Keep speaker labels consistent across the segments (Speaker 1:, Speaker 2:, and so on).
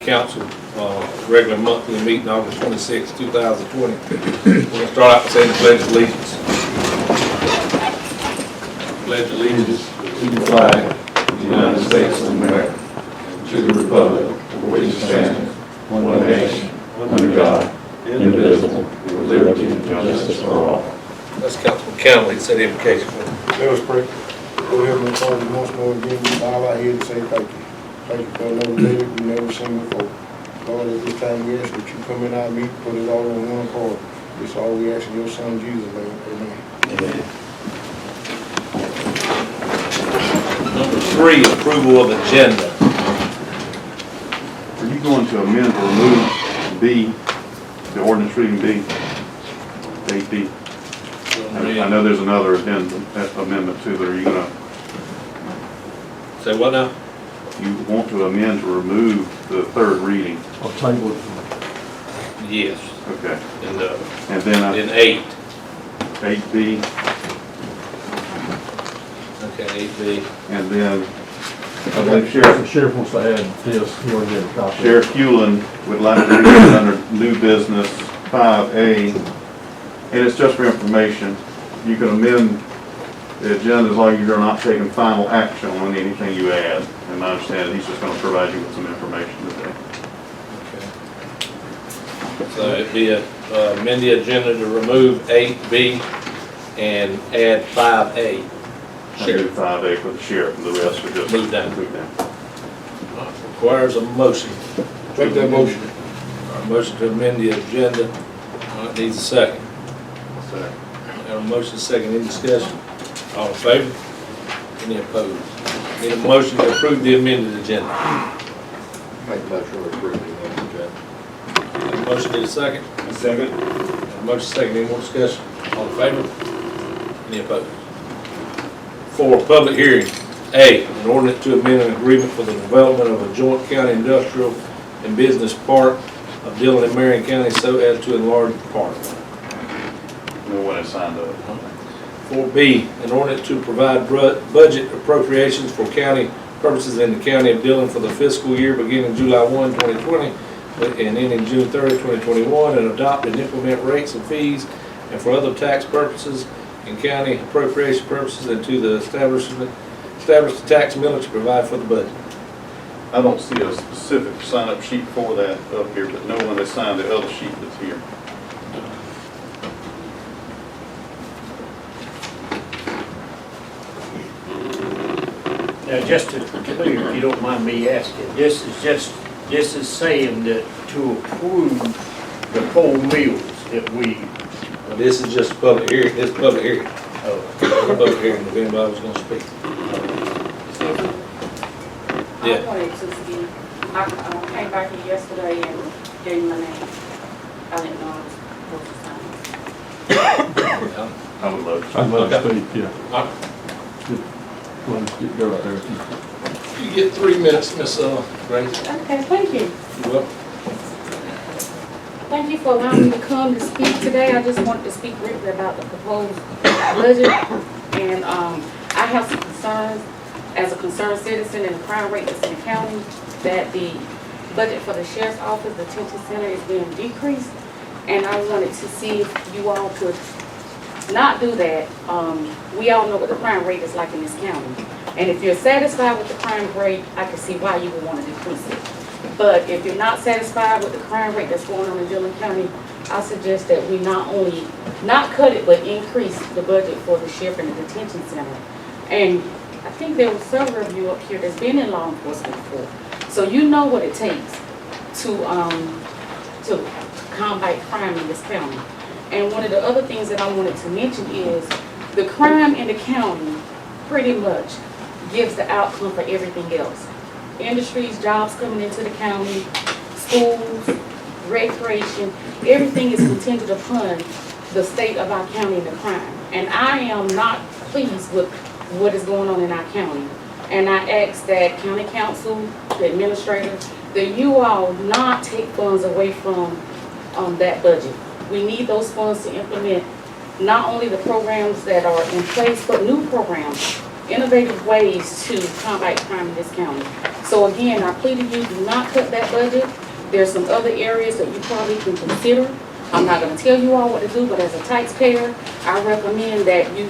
Speaker 1: Council regular monthly meeting August 26, 2020. We're going to start out by saying the Pledge of Allegiance. Pledge allegiance to the flag of the United States of America, and to the republic for which it stands, one nation, under God, indivisible, with liberty and justice for all. That's Councilman Campbell. Say the invocation for me.
Speaker 2: Let us pray. Go ahead and Father, once more again, we bow our head and say thank you. Thank you for another day we never seen before. Lord, at this time we ask that you come in our meet, put it all on one card. It's all we ask in your son Jesus' name. Amen.
Speaker 1: Amen. Number 3, approval of agenda.
Speaker 3: Are you going to amend or remove B, the ordinance reading B, 8B? I know there's another amendment too, but are you going to?
Speaker 1: Say what now?
Speaker 3: You want to amend to remove the third reading?
Speaker 4: I'll table it.
Speaker 1: Yes.
Speaker 3: Okay.
Speaker 1: And
Speaker 3: then
Speaker 1: in 8.
Speaker 3: 8B,
Speaker 1: Okay, 8B.
Speaker 3: and then I believe
Speaker 4: The sheriff wants to add this, he already had a copy.
Speaker 3: Sheriff Hewlin would like to read it under new business 5A, and it's just for information. You can amend the agenda as long as you're not taking final action on anything you add. And I understand he's just going to provide you with some information today.
Speaker 1: Okay. So it'd be amend the agenda to remove 8B and add 5A.
Speaker 3: I do 5A for the sheriff, and the rest are just
Speaker 1: Move down. Requires a motion.
Speaker 2: Take that motion.
Speaker 1: Our motion to amend the agenda. It needs a second. Have a motion, second, any discussion? All in favor? Any opposed? Need a motion to approve the amended agenda.
Speaker 2: Make a motion to approve the agenda.
Speaker 1: Have a motion, need a second?
Speaker 2: Second.
Speaker 1: Have a motion, second, any more discussion? All in favor? Any opposed? 4, public hearing. A, an ordinance to amend an agreement for the development of a joint county industrial and business park of Dillon and Marion County so as to enlarge the park.
Speaker 3: No one has signed up.
Speaker 1: 4B, an ordinance to provide budget appropriations for county purposes in the county of Dillon for the fiscal year beginning July 1, 2020 and ending June 30, 2021, and adopt and implement rates and fees and for other tax purposes and county appropriation purposes and to the establish the tax millage to provide for the budget.
Speaker 3: I don't see a specific sign-up sheet for that up here, but no one has signed the other sheet that's here.
Speaker 5: Now, just to be clear, if you don't mind me asking, this is saying that to approve the 4 mills that we,
Speaker 1: This is just a public hearing. This is a public hearing. Public hearing, if anybody was going to speak.
Speaker 6: I wanted to see, I came back here yesterday and gave my name. I didn't know I was supposed to sign.
Speaker 3: I would love to.
Speaker 4: I'd love to speak, yeah.
Speaker 1: All right.
Speaker 4: Go right there.
Speaker 1: You get 3 minutes, Miss Grace.
Speaker 6: Okay, thank you.
Speaker 1: You're welcome.
Speaker 6: Thank you for allowing me to come to speak today. I just wanted to speak briefly about the proposed budget. And I have some concerns as a concerned citizen in the crime rate that's in the county, that the budget for the sheriff's office, the detention center, is being decreased. And I wanted to see if you all could not do that. We all know what the crime rate is like in this county. And if you're satisfied with the crime rate, I can see why you would want to decrease it. But if you're not satisfied with the crime rate that's going on in Dillon County, I suggest that we not only not cut it, but increase the budget for the sheriff and the detention center. And I think there were several of you up here that's been in law enforcement before. So you know what it takes to combat crime in this county. And one of the other things that I wanted to mention is the crime in the county pretty much gives the outcome for everything else. Industries, jobs coming into the county, schools, recreation, everything is contingent upon the state of our county and the crime. And I am not pleased with what is going on in our county. And I ask that county council, the administrator, that you all not take funds away from that budget. We need those funds to implement not only the programs that are in place, but new programs, innovative ways to combat crime in this county. So again, I plead to you, do not cut that budget. There's some other areas that you probably can consider. I'm not gonna tell you all what to do, but as a taxpayer, I recommend that you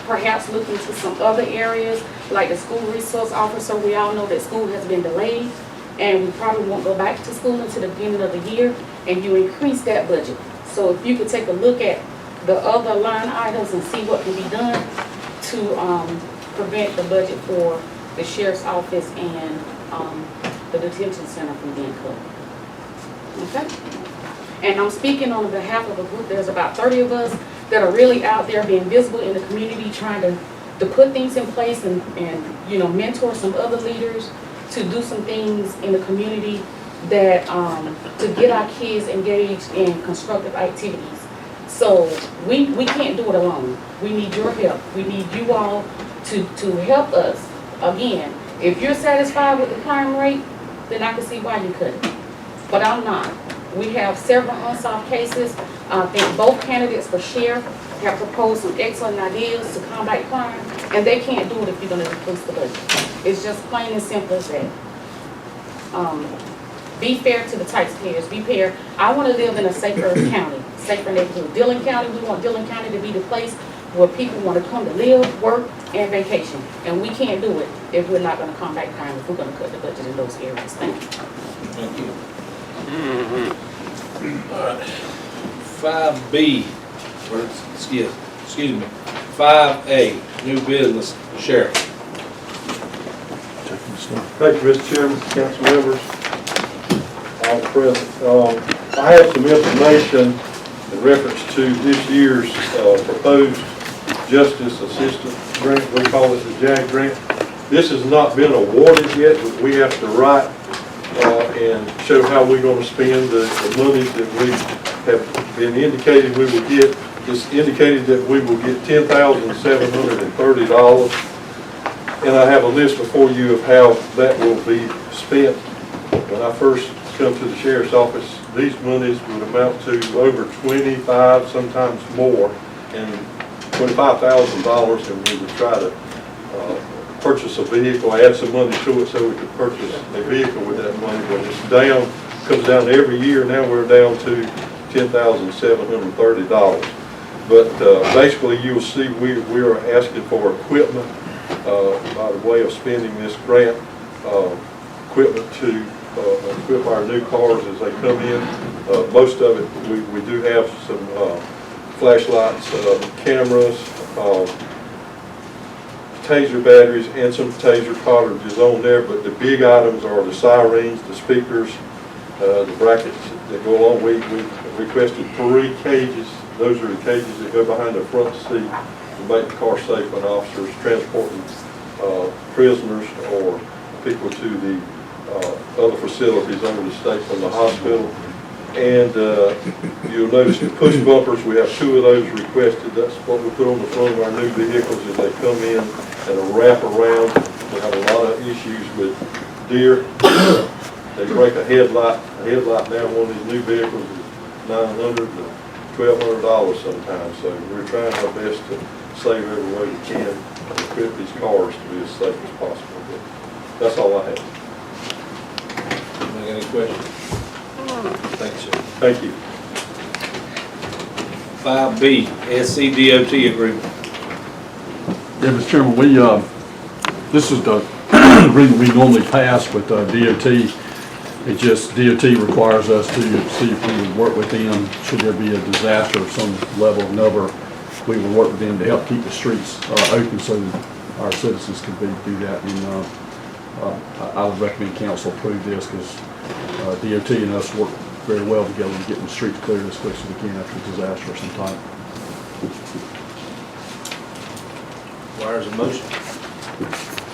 Speaker 6: perhaps look into some other areas, like the school resource officer. We all know that school has been delayed, and we probably won't go back to school until the beginning of the year, and you increase that budget. So if you could take a look at the other line items and see what can be done to prevent the budget for the sheriff's office and the detention center from being cut. Okay? And I'm speaking on behalf of a group, there's about 30 of us that are really out there being visible in the community, trying to put things in place and you know, mentor some other leaders to do some things in the community that, to get our kids engaged in constructive activities. So we can't do it alone. We need your help. We need you all to help us. Again, if you're satisfied with the crime rate, then I can see why you couldn't. But I'm not. We have several unsolved cases. I think both candidates for sheriff have proposed some excellent ideas to combat crime, and they can't do it if you're gonna decrease the budget. It's just plain and simple as that. Be fair to the taxpayers, be fair. I wanna live in a safer county, safer neighborhood. Dillon County, we want Dillon County to be the place where people wanna come to live, work, and vacation. And we can't do it if we're not gonna combat crime, if we're gonna cut the budget in those areas. Thank you.
Speaker 1: Thank you. All right. 5B, or excuse me, 5A, new business, sheriff.
Speaker 7: Thank you, Mr. Chairman, council members, all present. I have some information in reference to this year's proposed Justice Assistant Grant. We call it the JAG grant. This has not been awarded yet, but we have to write and show how we're going to spend the monies that we have been indicated we will get. It's indicated that we will get $10,730. And I have a list before you of how that will be spent. When I first come to the sheriff's office, these monies would amount to over 25, sometimes more, and $25,000, and we would try to purchase a vehicle, add some money to it so we could purchase a vehicle with that money. But it's down, comes down every year. Now we're down to $10,730. But basically, you'll see we are asking for equipment by the way of spending this grant, equipment to equip our new cars as they come in. Most of it, we do have some flashlights, cameras, taser batteries, and some taser cartridges on there. But the big items are the sirens, the speakers, the brackets that go along. We requested 3 cages. Those are the cages that go behind the front seat to make the car safe when officers transporting prisoners or people to the other facilities under the state from the hospital. And you'll notice the push bumpers, we have 2 of those requested. That's what we put on the front of our new vehicles as they come in and a wrap around. We have a lot of issues with deer. They break a headlight. A headlight now, one of these new vehicles is $900 to $1,200 sometimes. So we're trying our best to save every way we can and equip these cars to be as safe as possible. But that's all I have.
Speaker 1: Any questions? Thanks, sir.
Speaker 7: Thank you.
Speaker 1: 5B, SCDOT agreement.
Speaker 4: Yeah, Mr. Chairman, this is the agreement we normally pass with DOT. It just, DOT requires us to see if we would work with them should there be a disaster of some level or another. We would work with them to help keep the streets open so that our citizens can do that. And I would recommend council approve this because DOT and us work very well together in getting the streets cleared as quick as we can after a disaster of some type.
Speaker 1: Requires a motion.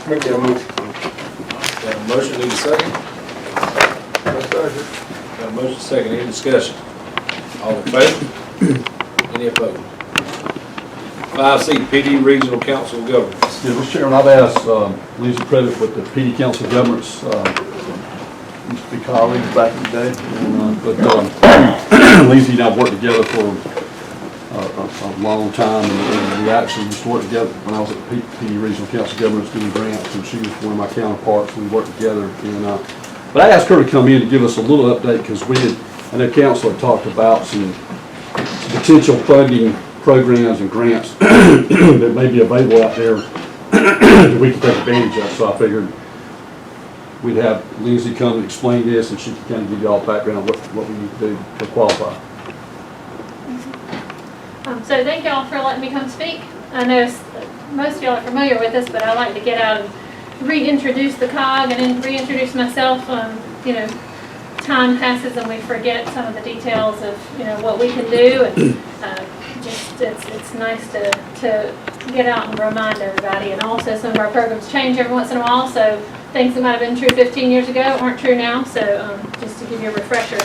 Speaker 2: Make that motion.
Speaker 1: Got a motion, need a second? Got a motion, second, any discussion? All in favor? Any opposed? 5C, PD Regional Council of Governments.
Speaker 4: Yeah, Mr. Chairman, I've asked Lisa Credit with the PD Council of Governments, used to be colleagues back in the day, but Lisa and I have worked together for a long time, and we actually used to work together when I was at the PD Regional Council of Governments doing grants, and she was one of my counterparts. We worked together, and but I asked her to come in to give us a little update because I know council had talked about some potential funding programs and grants that may be available out there that we can take advantage of. So I figured we'd have Lindsay come and explain this, and she can kind of give you all background on what we need to do to qualify.
Speaker 8: So thank y'all for letting me come speak. I know most of y'all are familiar with this, but I like to get out and reintroduce the COG and then reintroduce myself. You know, time passes and we forget some of the details of, you know, what we can do, and just it's nice to get out and remind everybody. And also some of our programs change every once in a while, so things that might have been true 15 years ago aren't true now. So just to give you a refresher.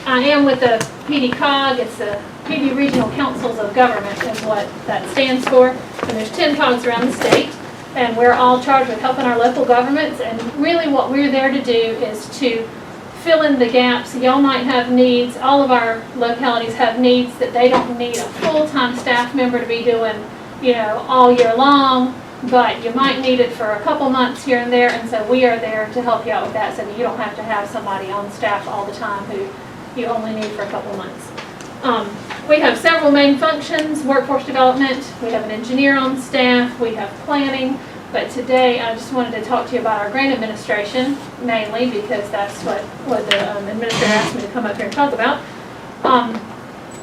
Speaker 8: I am with the PD COG. It's the PD Regional Councils of Government is what that stands for. And there's 10 COGs around the state, and we're all charged with helping our local governments. And really what we're there to do is to fill in the gaps. Y'all might have needs. All of our localities have needs that they don't need a full-time staff member to be doing, you know, all year long, but you might need it for a couple months here and there. And so we are there to help you out with that, so that you don't have to have somebody on staff all the time who you only need for a couple months. We have several main functions: workforce development, we have an engineer on staff, we have planning, but today I just wanted to talk to you about our grant administration, mainly because that's what the administrator asked me to come up here and talk about,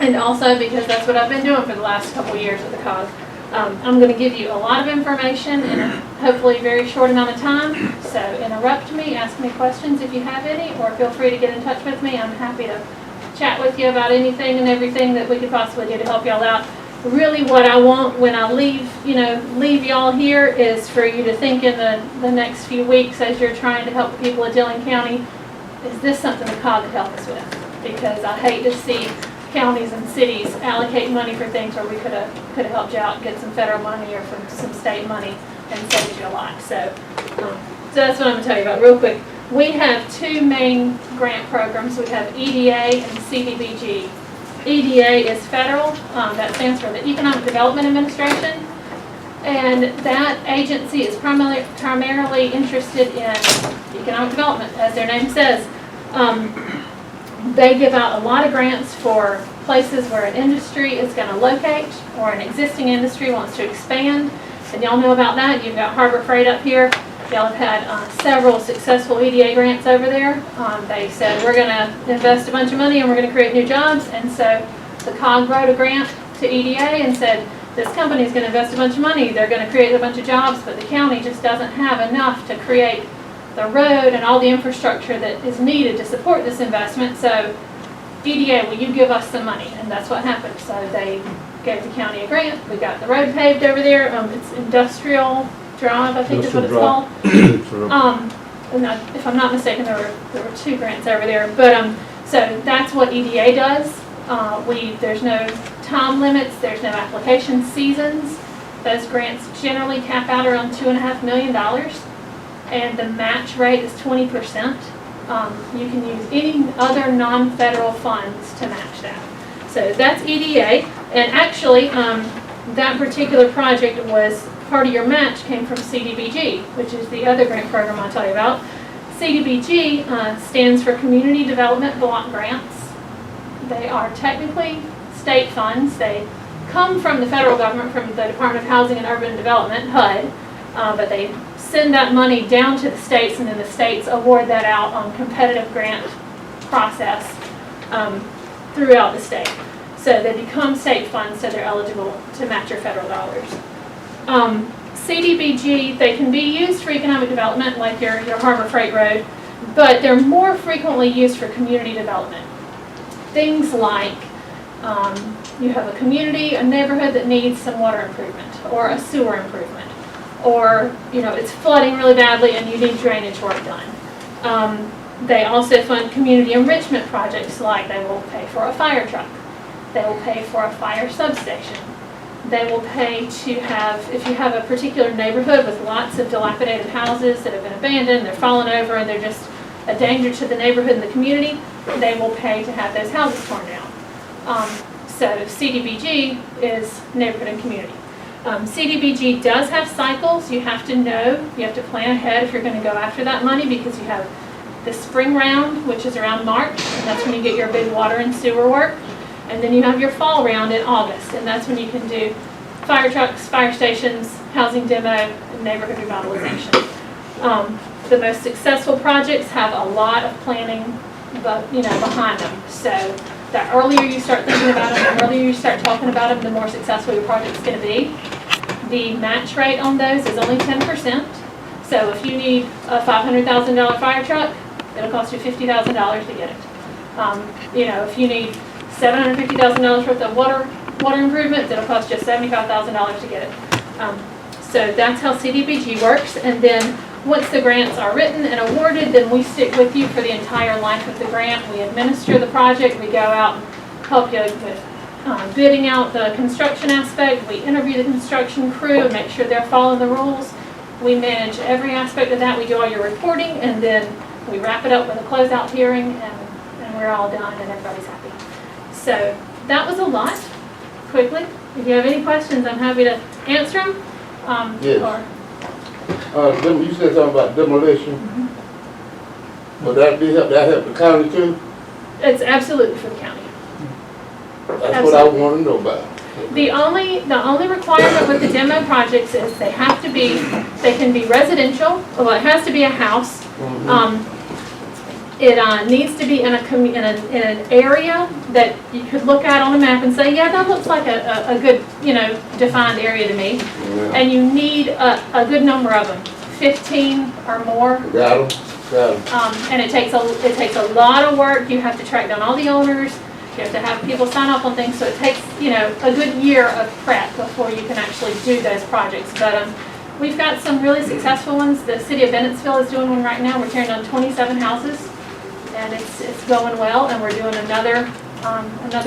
Speaker 8: and also because that's what I've been doing for the last couple of years at the COG. I'm going to give you a lot of information in a hopefully very short amount of time, so interrupt me, ask me questions if you have any, or feel free to get in touch with me. I'm happy to chat with you about anything and everything that we could possibly do to help y'all out. Really what I want when I leave y'all here is for you to think in the next few weeks as you're trying to help the people of Dillon County, is this something the COG could help us with? Because I hate to see counties and cities allocate money for things where we could have helped you out and get some federal money or from some state money and saved you a lot. So that's what I'm going to tell you about real quick. We have two main grant programs. We have EDA and CDBG. EDA is federal. That stands for the Economic Development Administration. And that agency is primarily interested in economic development, as their name says. They give out a lot of grants for places where an industry is going to locate or an existing industry wants to expand. And y'all know about that. You've got Harbor Freight up here. Y'all have had several successful EDA grants over there. They said, we're going to invest a bunch of money and we're going to create new jobs. And so the COG wrote a grant to EDA and said, this company is going to invest a bunch of money. They're going to create a bunch of jobs, but the county just doesn't have enough to create the road and all the infrastructure that is needed to support this investment. So EDA, will you give us some money? And that's what happened. So they gave the county a grant. We got the road paved over there. It's Industrial Drive, I think is what it's called. And if I'm not mistaken, there were two grants over there. But so that's what EDA does. There's no time limits. There's no application seasons. Those grants generally cap out around $2.5 million. And the match rate is 20%. You can use any other non-federal funds to match that. So that's EDA. And actually, that particular project was part of your match came from CDBG, which is the other grant program I'll tell you about. CDBG stands for Community Development Block Grants. They are technically state funds. They come from the federal government, from the Department of Housing and Urban Development, HUD, but they send that money down to the states, and then the states award that out on competitive grant process throughout the state. So they become state funds, so they're eligible to match your federal dollars. CDBG, they can be used for economic development, like your Harbor Freight Road, but they're more frequently used for community development. Things like you have a community, a neighborhood that needs some water improvement or a sewer improvement, or it's flooding really badly and you need drainage work done. They also fund community enrichment projects, like they will pay for a fire truck. They will pay for a fire substation. They will pay to have, if you have a particular neighborhood with lots of dilapidated houses that have been abandoned, they're falling over and they're just a danger to the neighborhood and the community, they will pay to have those houses torn down. So CDBG is neighborhood and community. CDBG does have cycles. You have to know, you have to plan ahead if you're going to go after that money, because you have the spring round, which is around March, and that's when you get your big water and sewer work. And then you have your fall round in August, and that's when you can do fire trucks, fire stations, housing demo, and neighborhood revitalization. The most successful projects have a lot of planning, but behind them. So the earlier you start thinking about them, the earlier you start talking about them, the more successful your project's going to be. The match rate on those is only 10%. So if you need a $500,000 fire truck, it'll cost you $50,000 to get it. If you need $750,000 worth of water improvements, it'll cost you $75,000 to get it. So that's how CDBG works. And then once the grants are written and awarded, then we stick with you for the entire life of the grant. We administer the project. We go out and help you with bidding out the construction aspect. We interview the construction crew and make sure they're following the rules. We manage every aspect of that. We do all your reporting, and then we wrap it up with a closeout hearing, and we're all done and everybody's happy. So that was a lot, quickly. If you have any questions, I'm happy to answer them.
Speaker 2: Yes. You said something about demolition. Would that help the county too?
Speaker 8: It's absolutely for the county.
Speaker 2: That's what I want to know about.
Speaker 8: The only requirement with the demo projects is they can be residential. Well, it has to be a house. It needs to be in an area that you could look at on a map and say, yeah, that looks like a good, defined area to me.
Speaker 2: Yeah.
Speaker 8: And you need a good number of them, 15 or more.
Speaker 2: Got them.
Speaker 8: And it takes a lot of work. You have to track down all the owners. You have to have people sign off on things. So it takes, a good year of prep before you can actually do those projects. But we've got some really successful ones. The city of Bennettsville is doing one right now. We're tearing down 27 houses. And it's going well, and we're doing another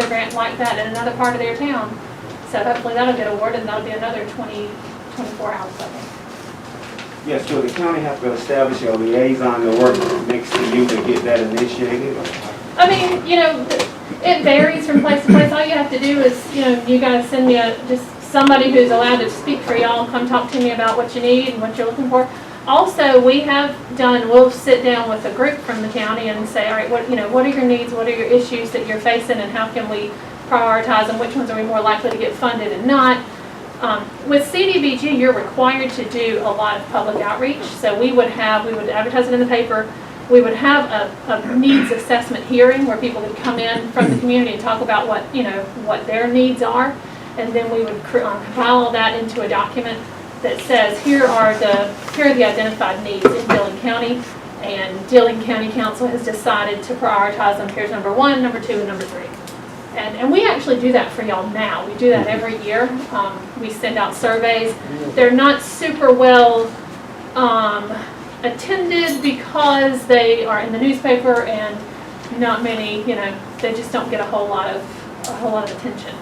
Speaker 8: grant like that in another part of their town. So hopefully that'll get awarded, and that'll be another 24 houses, I think.
Speaker 9: Yes, so the county has to establish a liaison to work next to you to get that initiated?
Speaker 8: I mean, it varies from place to place. All you have to do is, you guys send me just somebody who's allowed to speak for y'all, come talk to me about what you need and what you're looking for. Also, we'll sit down with a group from the county and say, all right, what are your needs, what are your issues that you're facing, and how can we prioritize them, which ones are we more likely to get funded and not. With CDBG, you're required to do a lot of public outreach. So we would advertise it in the paper. We would have a needs assessment hearing where people would come in from the community and talk about what their needs are. And then we would compile all that into a document that says, here are the identified needs in Dillon County, and Dillon County Council has decided to prioritize them. Here's number 1, number 2, and number 3. And we actually do that for y'all now. We do that every year. We send out surveys. They're not super well attended because they are in the newspaper, and not many, they just don't get a whole lot of attention.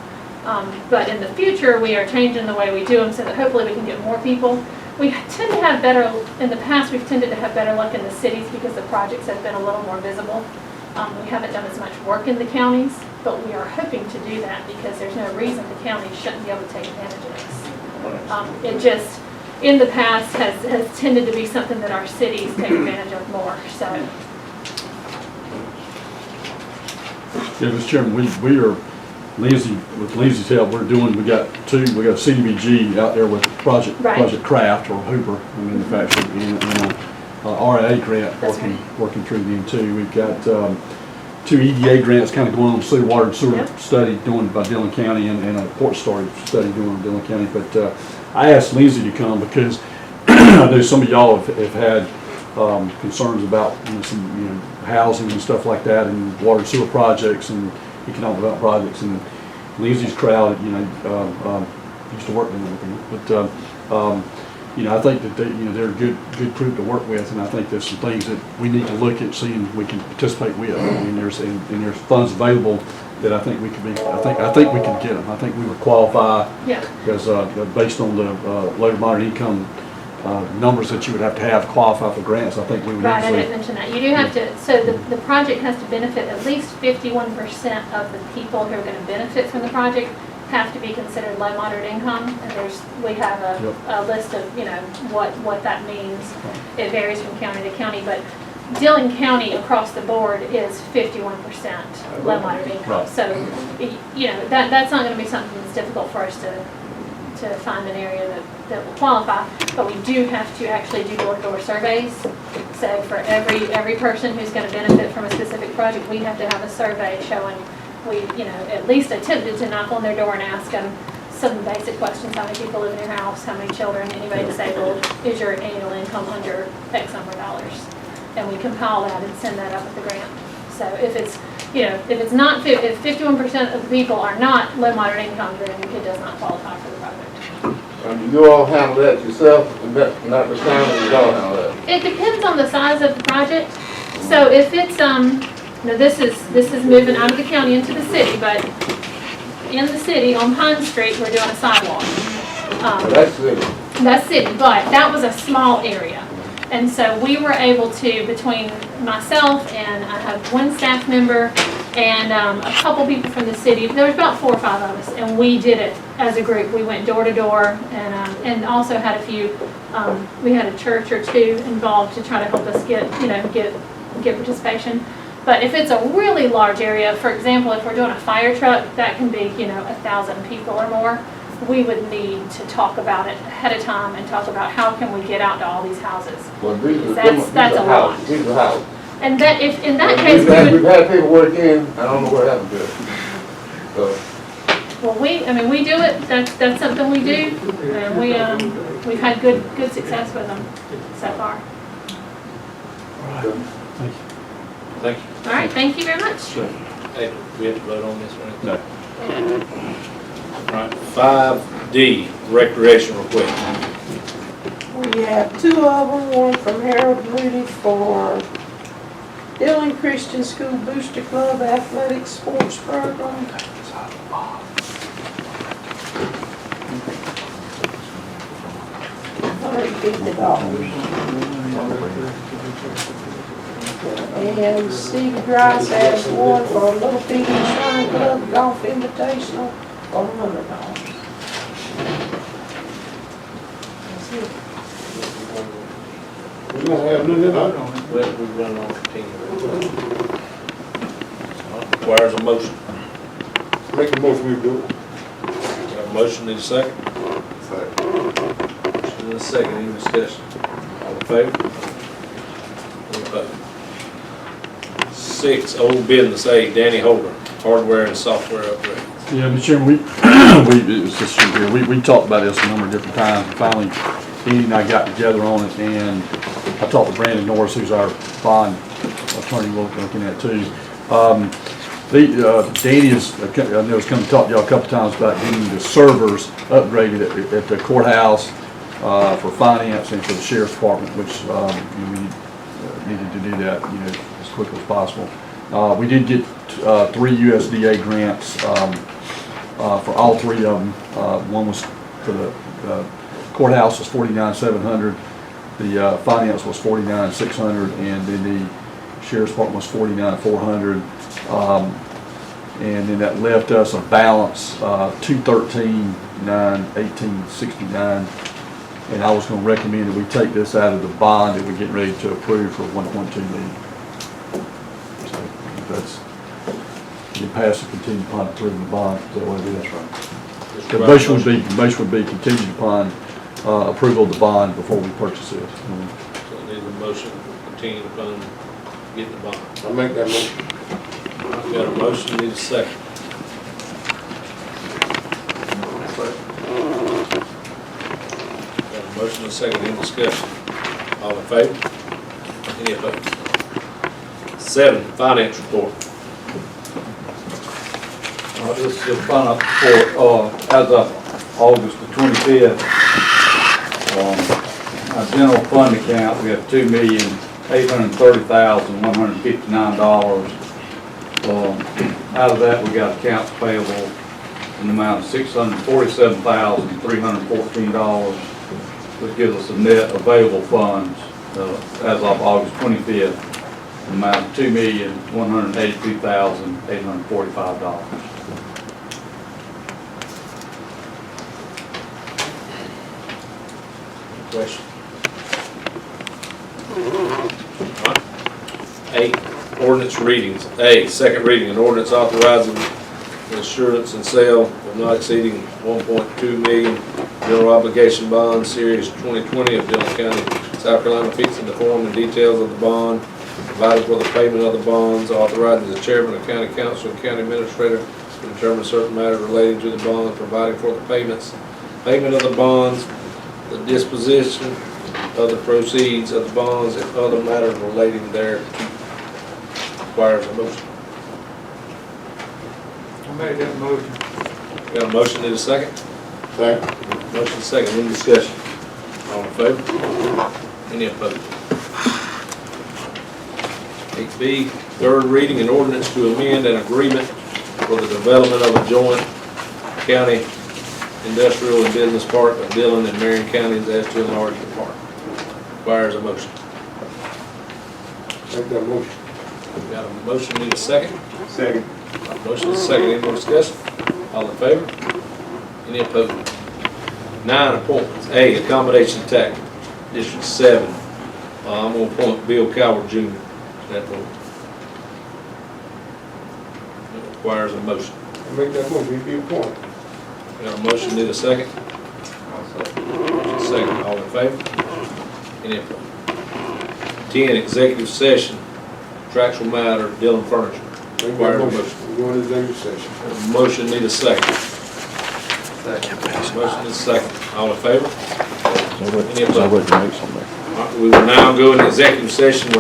Speaker 8: But in the future, we are changing the way we do them so that hopefully we can get more people. We tend to have in the past, we've tended to have better luck in the cities because the projects have been a little more visible. We haven't done as much work in the counties, but we are hoping to do that because there's no reason the counties shouldn't be able to take advantage of this. It just, in the past, has tended to be something that our cities take advantage of more, so.
Speaker 4: Yeah, Mr. Chairman, we are, with Lindsay's help, we got CDBG out there with Project Craft, or Hooper, manufacturing, and RA grant working through them too. We've got 2 EDA grants kind of going on, sewer, water and sewer study doing by Dillon County, and a port storage study doing in Dillon County. But I asked Lindsay to come because I know some of y'all have had concerns about some housing and stuff like that, and water and sewer projects and economic development projects. And Lindsay's crowd, used to work in everything. But I think that they're a good group to work with, and I think there's some things that we need to look at seeing we can participate with. And there's funds available that I think we could be. I think we can get them. I think we would qualify because based on the low to moderate income numbers that you would have to qualify for grants, I think we would
Speaker 8: Right, I
Speaker 4: easily.
Speaker 8: didn't mention that. You do have to, so the project has to benefit at least 51% of the people who are going to benefit from the project have to be considered low moderate income. And we have a list of, what that means. It varies from county to county, but Dillon County across the board is 51% low moderate income.
Speaker 4: Right.
Speaker 8: So, that's not going to be something that's difficult for us to find an area that will qualify, but we do have to actually do door-to-door surveys. So for every person who's going to benefit from a specific project, we have to have a survey showing we, at least attempted to knock on their door and ask them some basic questions: how many people live in your house, how many children, anybody disabled, is your annual income under X number of dollars? And we compile that and send that up with the grant. So if it's, if 51% of the people are not low moderate income, then it does not qualify for the project.
Speaker 2: You all handle that yourself, and not the county, you all handle that?
Speaker 8: It depends on the size of the project. So if it's, this is moving out of the county into the city, but in the city on Pine Street, we're doing a sidewalk.
Speaker 2: That's it.
Speaker 8: That's city, but that was a small area. And so we were able to, between myself and I have one staff member and a couple people from the city, there was about 4 or 5 of us, and we did it as a group. We went door to door and also had a few, we had a church or two involved to try to help us get participation. But if it's a really large area, for example, if we're doing a fire truck, that can be, 1,000 people or more. We would need to talk about it ahead of time and talk about how can we get out to all these houses.
Speaker 2: Well,
Speaker 8: That's a lot.
Speaker 2: These are houses.
Speaker 8: And that, if in that case,
Speaker 2: We've had people work in, I don't know what happened to it. So,
Speaker 8: well, we do it. That's something we do, and we've had good success with them so far.
Speaker 1: Thank you.
Speaker 8: All right, thank you very much.
Speaker 1: Hey, we have to vote on this one?
Speaker 4: No.
Speaker 1: All right, 5D, recreation request.
Speaker 10: We have 2 of them, one from Harold Moody for Dillon Christian School Booster Club Athletic Sports Program. And Steve Grice has one for Little Piggy Shrine Club Golf Invitational for $100. That's it.
Speaker 2: we don't have nothing on it.
Speaker 1: Well, we run on continue. Requires a motion.
Speaker 2: Make a motion, we do it.
Speaker 1: Got a motion, need a second? Motion and a second, any discussion? All in favor? Any opposed? 6, old business, A, Danny Holder, hardware and software upgrade.
Speaker 4: Yeah, Mr. Chairman, it was this year, we talked about this a number of different times. Finally, Danny and I got together on it, and I talked to Brandon Norris, who's our bond attorney we're looking at too. Danny is, I know he's come to talk to y'all a couple times about getting the servers upgraded at the courthouse for finance and for the sheriff's department, which we needed to do that, as quickly as possible. We did get 3 USDA grants for all 3 of them. One was for the courthouse was $49,700, the finance was $49,600, and then the sheriff's department was $49,400. And then that left us a balance $213,918.69. And I was going to recommend that we take this out of the bond that we're getting ready to approve for $1.2 million. So if that's, you pass the continued upon approving the bond, is that what it is? Right. The motion would be contingent upon approval of the bond before we purchase it.
Speaker 1: So need a motion contingent upon getting the bond.
Speaker 2: I'll make that motion.
Speaker 1: Got a motion, need a second. Got a motion and a second, any discussion? All in favor? Any opposed? 7, finance report.
Speaker 11: This is the final report, as of August the 25th. Our general fund account, we have $2,830,159. Out of that, we got accounts payable in the amount of $647,314. which gives us a net available funds, as of August 25th, amount of $2,182,845.
Speaker 1: Question? Eight, ordinance readings. A, second reading, an ordinance authorizing the assurance and sale of not exceeding 1.2 million general obligation bonds, series 2020 of Dillon County, South Carolina, fixing the form and details of the bond, providing for the payment of the bonds, authorizing the chairman of county council and county administrator to determine certain matters relating to the bonds, providing for the payment of the bonds, the disposition of the proceeds of the bonds, and other matters relating thereto. Requires a motion.
Speaker 11: I made that motion.
Speaker 1: Got a motion, need a second?
Speaker 2: Second.
Speaker 1: Motion second, any discussion? All in favor? Any opposed? 8B, third reading, an ordinance to amend an agreement for the development of a joint county industrial and business park of Dillon and Marion counties as to enlarge the park. Requires a motion.
Speaker 2: Make that motion.
Speaker 1: Got a motion, need a second?
Speaker 9: Second.
Speaker 1: Motion is second, any more discussion? All in favor? Any opposed? 9, appointments. A, accommodation tax, District 7. I'm gonna appoint Bill Coward Jr. to that board. It requires a motion.
Speaker 2: Make that motion, he be appointed.
Speaker 1: Got a motion, need a second? Motion second, all in favor? Any opposed? 10, executive session, contractual matter, Dillon Furniture.
Speaker 2: Make that
Speaker 1: Requires a
Speaker 2: motion.
Speaker 1: motion.
Speaker 2: We're going to executive session.
Speaker 1: Motion, need a second. Motion is second. All in favor? Any opposed? All right, we will now go into executive session.